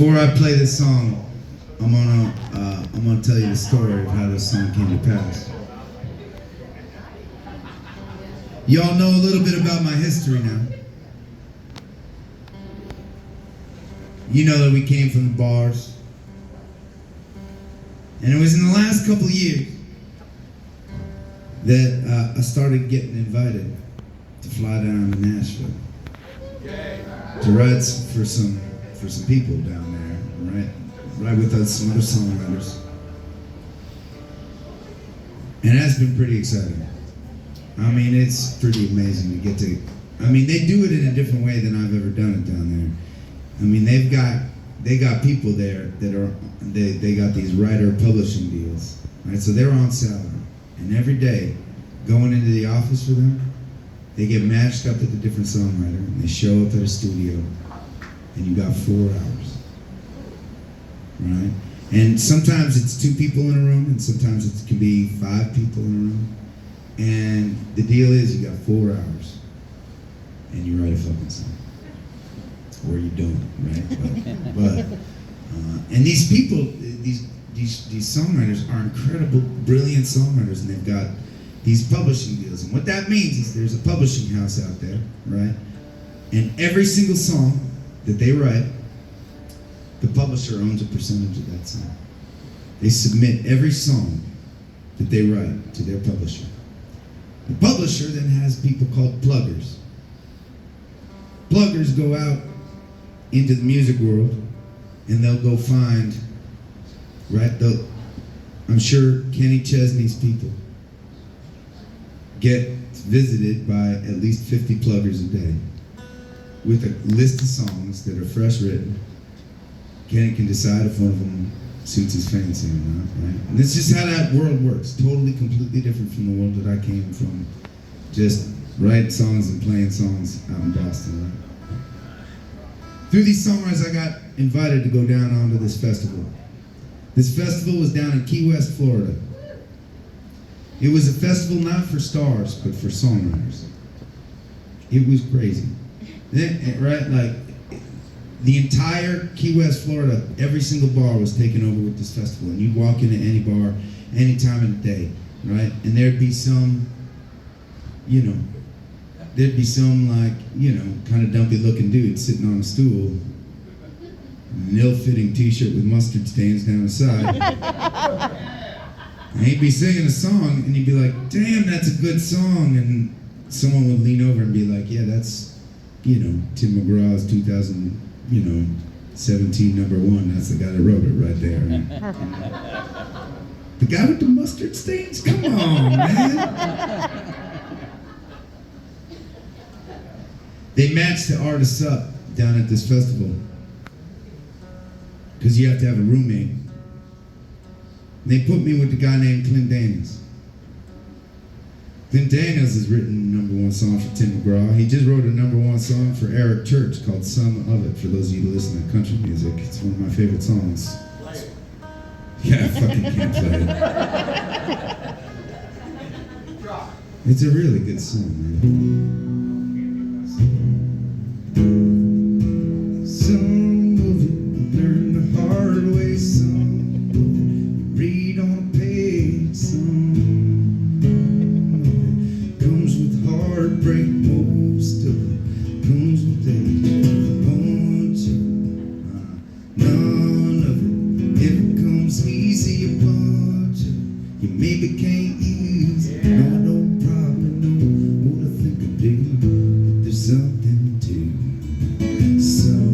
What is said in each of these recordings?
Before I play this song, I'm gonna tell you the story of how this song came to pass. Y'all know a little bit about my history now. You know that we came from the bars. And it was in the last couple of years that I started getting invited to fly down to Nashville to write for some people down there, right with us, some other songwriters. And that's been pretty exciting. I mean, it's pretty amazing to get to, they do it in a different way than I've ever done it down there. I mean, they got people there that they got these writer publishing deals, right? So they're on salary, and every day, going into the office for them, they get matched up with a different songwriter, and they show up at a studio, and you got 4 hours, right? And sometimes it's 2 people in a room, and sometimes it can be 5 people in a room. And the deal is you got 4 hours, and you write a fucking song. Or you don't, right? But and these people, these songwriters are incredible, brilliant songwriters, and they've got these publishing deals. And what that means is there's a publishing house out there, right? And every single song that they write, the publisher owns a percentage of that song. They submit every song that they write to their publisher. The publisher then has people called pluggers. Pluggers go out into the music world, and they'll go find, right, I'm sure Kenny Chesney's people get visited by at least 50 pluggers a day with a list of songs that are fresh written. Kenny can decide if one of them suits his fancy or not, right? And that's just how that world works. Totally, completely different from the world that I came from. Just writing songs and playing songs out in Boston, right? Through these songwriters, I got invited to go down onto this festival. This festival was down in Key West, Florida. It was a festival not for stars, but for songwriters. It was crazy, right? Like, the entire Key West, Florida, every single bar was taken over with this festival. And you'd walk into any bar, any time of the day, right? And there'd be some, kind of dumpy looking dude sitting on a stool, an ill-fitting t-shirt with mustard stains down the side. And he'd be singing a song, and he'd be like, damn, that's a good song. And someone would lean over and be like, yeah, that's, Tim McGraw's 2017 #1. That's the guy that wrote it right there. The guy with the mustard stains? Come on, man. They matched the artists up down at this festival because you have to have a roommate. And they put me with the guy named Clint Daniels. Clint Daniels has written a #1 song for Tim McGraw. He just wrote a #1 song for Eric Church called Some of It, for those of you who listen to country music. It's one of my favorite songs. Play it. Yeah, I fucking can't play it. It's a really good song, man. Some of it learn the hard way, some of it you read on a page, some of it comes with heartbreak, most of it comes with age. Bunch of it, none of it ever comes easy. A bunch of it you maybe can't use. No problem, no what I think I do, but there's something to some.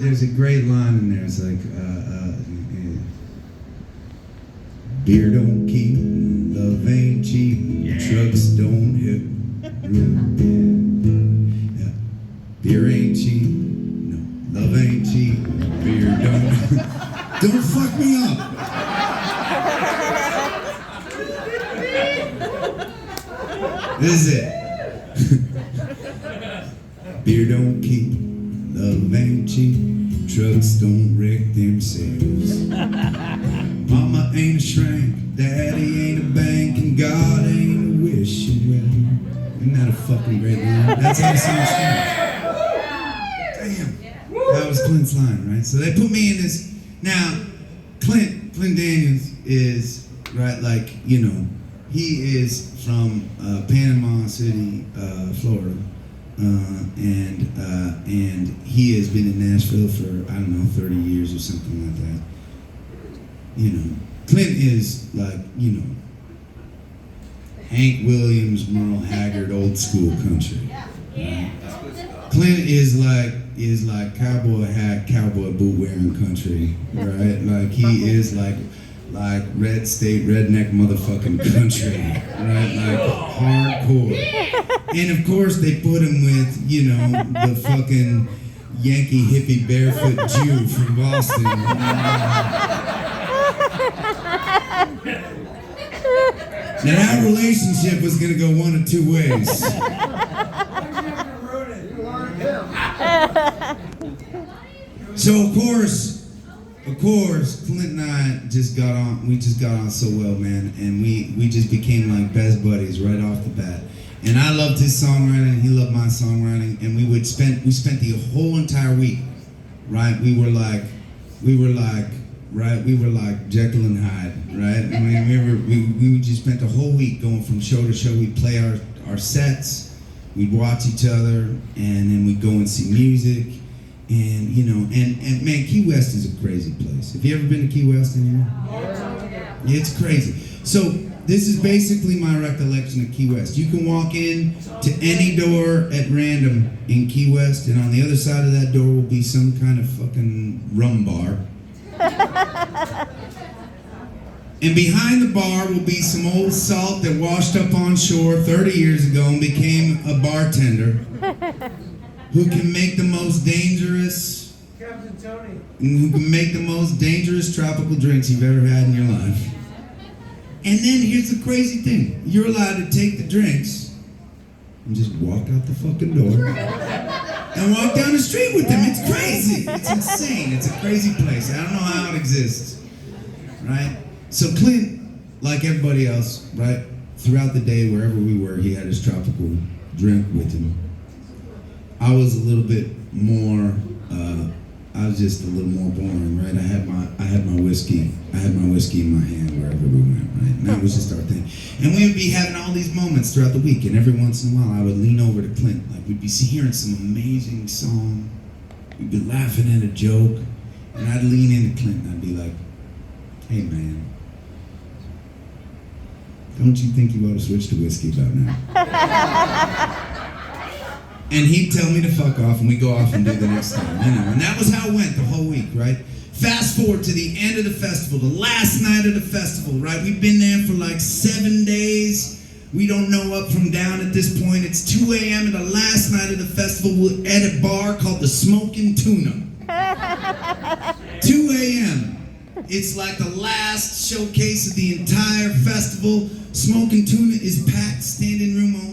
There's a great line in there. It's like, beer don't keep, love ain't cheap, trucks don't hit. Yeah. Beer ain't cheap, no, love ain't cheap, beer don't. Don't fuck me up. This is it. Beer don't keep, love ain't cheap, trucks don't wreck themselves. Mama ain't a shrink, Daddy ain't a bank and God ain't a wishing well. Isn't that a fucking great line? That's how the song starts. Damn. That was Clint's line, right? So they put me in this. Now, Clint Daniels is, right, like, you know, he is from Panama City, Florida. And he has been in Nashville for, I don't know, 30 years or something like that. You know, Clint is like, you know, Hank Williams, Merle Haggard, old school country. Right? Clint is like cowboy hat, cowboy boot wearing country, right? Like he is like red state redneck motherfucking country, right? Like hardcore. And of course they put him with, you know, the fucking Yankee hippie barefoot Jew from Boston. Now that relationship was gonna go one of two ways. So of course, Clint and I just got on. We just got on so well, man, and we just became like best buddies right off the bat. And I loved his songwriting, he loved my songwriting, and we spent the whole entire week, right? We were like Jekyll and Hyde, right? I mean, we just spent the whole week going from show to show. We'd play our sets, we'd watch each other, and then we'd go and see music. And you know, and man, Key West is a crazy place. Have you ever been to Key West in here? Yeah, it's crazy. So this is basically my recollection of Key West. You can walk in to any door at random in Key West, and on the other side of that door will be some kind of fucking rum bar. And behind the bar will be some old salt that washed up on shore 30 years ago and became a bartender. Who can make the most dangerous, Captain Tony, who can make the most dangerous tropical drinks you've ever had in your life. And then here's the crazy thing. You're allowed to take the drinks and just walk out the fucking door and walk down the street with them. It's crazy. It's insane. It's a crazy place. I don't know how it exists, right? So Clint, like everybody else, right, throughout the day, wherever we were, he had his tropical drink with him. I was a little bit more, I was just a little more boring, right? I had my whiskey in my hand wherever we went, right? And that was just our thing. And we would be having all these moments throughout the week, and every once in a while I would lean over to Clint, like we'd be hearing some amazing song, we'd be laughing at a joke, and I'd lean into Clint and I'd be like, hey man, don't you think you ought to switch to whiskey about now? And he'd tell me to fuck off, and we'd go off and do the next thing, you know. And that was how it went the whole week, right? Fast forward to the end of the festival, the last night of the festival, right? We've been there for like 7 days. We don't know up from down at this point. It's 2 a.m. and the last night of the festival. We're at a bar called the Smoking Tuna. 2 a.m. It's like the last showcase of the entire festival. Smoking Tuna is packed, standing room only.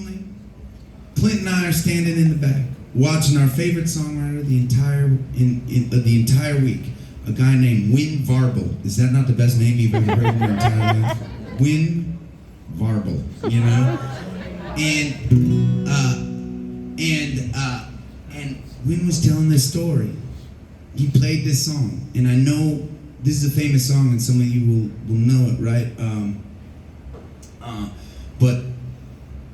Clint and I are standing in the back, watching our favorite songwriter the entire week. A guy named Win Varble. Is that not the best name you've ever heard in your entire life? Win Varble, you know? And Win was telling this story. He played this song, and I know this is a famous song, and some of you will know it, right? But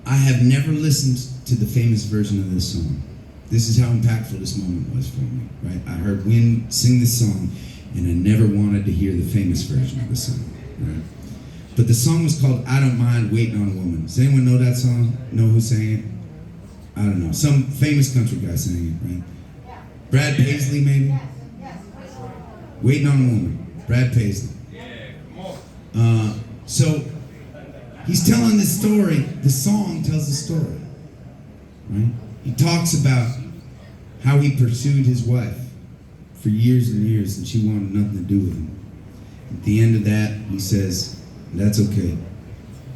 I have never listened to the famous version of this song. This is how impactful this moment was for me, right? I heard Win sing this song, and I never wanted to hear the famous version of the song, right? But the song was called I Don't Mind Waiting on a Woman. Does anyone know that song? Know who sang it? I don't know. Some famous country guy sang it, right? Brad Paisley, maybe? Waiting on a Woman. Brad Paisley. So, he's telling this story. The song tells the story, right? He talks about how he pursued his wife for years and years, and she wanted nothing to do with him. At the end of that, he says, that's okay,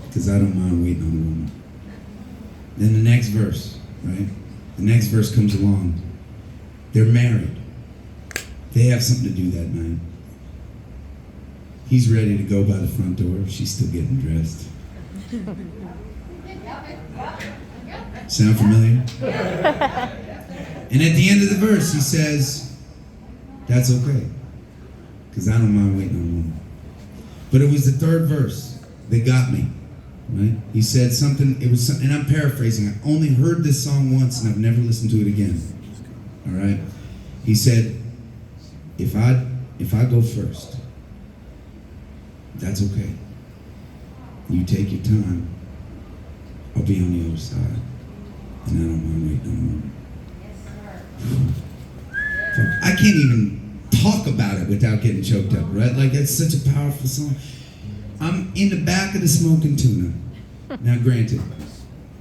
because I don't mind waiting on a woman. Then the next verse, right? The next verse comes along. They're married. They have something to do that night. He's ready to go by the front door. She's still getting dressed. Sound familiar? And at the end of the verse, he says, that's okay, because I don't mind waiting on one. But it was the third verse that got me, right? He said something, and I'm paraphrasing, I only heard this song once and I've never listened to it again, all right? He said, if I go first, that's okay. You take your time, I'll be on the other side, and I don't mind waiting no more. I can't even talk about it without getting choked up, right? Like, it's such a powerful song. I'm in the back of the Smoking Tuna. Now, granted,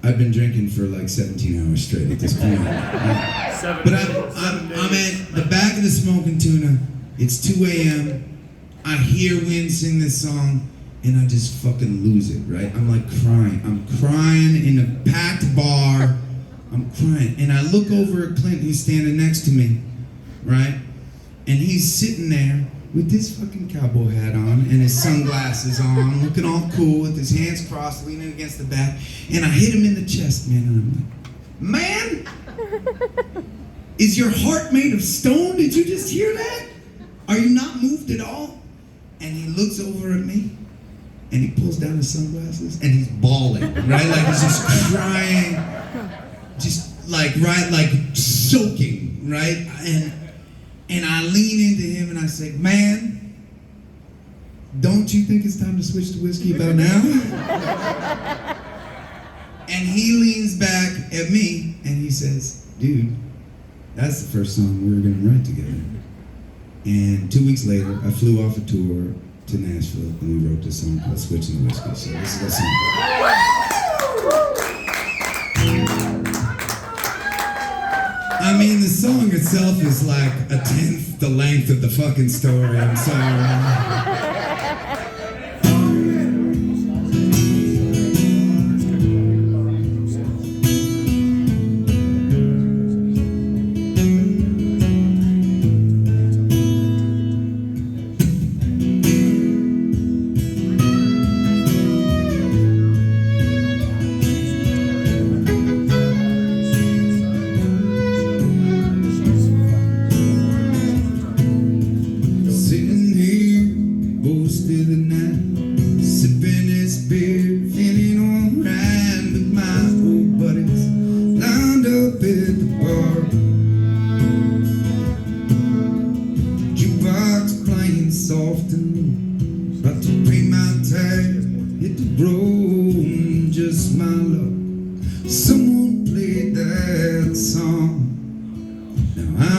I've been drinking for like 17 hours straight at this point. Right? But I'm at the back of the Smoking Tuna. It's 2 a.m. I hear Wynn sing this song, and I just fucking lose it, right? I'm like crying. I'm crying in a packed bar. I'm crying. And I look over at Clint, who's standing next to me, right? And he's sitting there with his fucking cowboy hat on and his sunglasses on, looking all cool with his hands crossed, leaning against the back. And I hit him in the chest, man, and I'm like, man, is your heart made of stone? Did you just hear that? Are you not moved at all? And he looks over at me, and he pulls down his sunglasses, and he's bawling, right? Like he's just crying, just like, right, like soaking, right? And I lean into him and I say, man, don't you think it's time to switch to whiskey about now? And he leans back at me and he says, dude, that's the first song we were gonna write together. And 2 weeks later, I flew off a tour to Nashville and we wrote this song called Switchin' to Whiskey. So this is that song. I mean, the song itself is like a tenth the length of the fucking story. I'm sorry.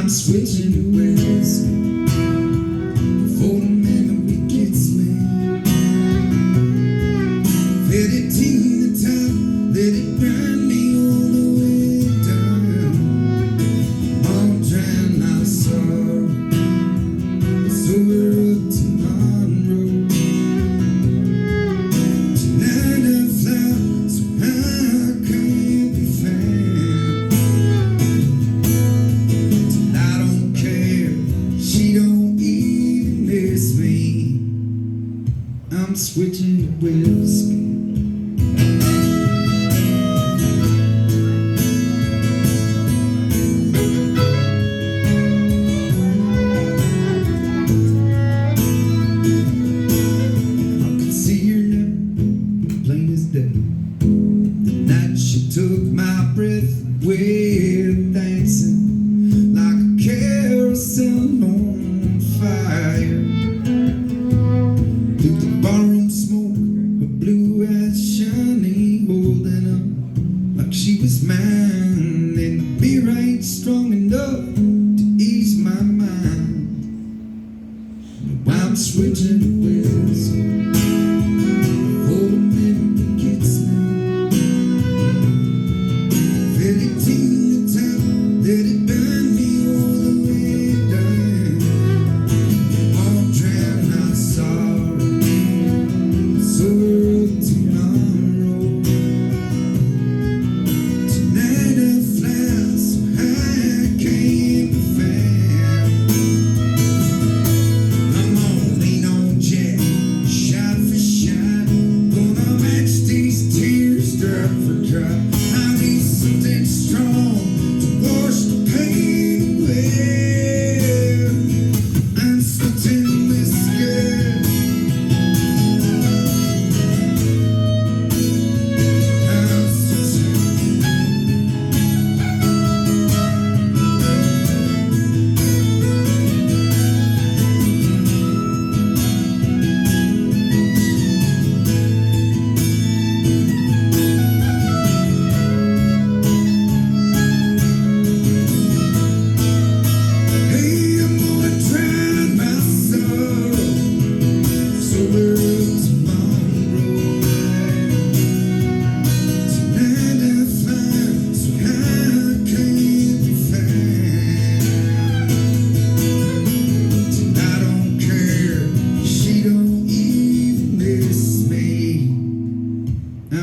Switching to whiskey before the memory gets me. Let it in the time, let it burn me all the way down. I'll drown our sorrow, so we're up tomorrow. Tonight I fly so high I can't be found. I'm switching to whiskey. I can see her now, plain as day. The night she took my breath away, dancing like a carousel on fire. Through the barroom smoke, her blue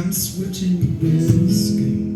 I'm switching whiskey.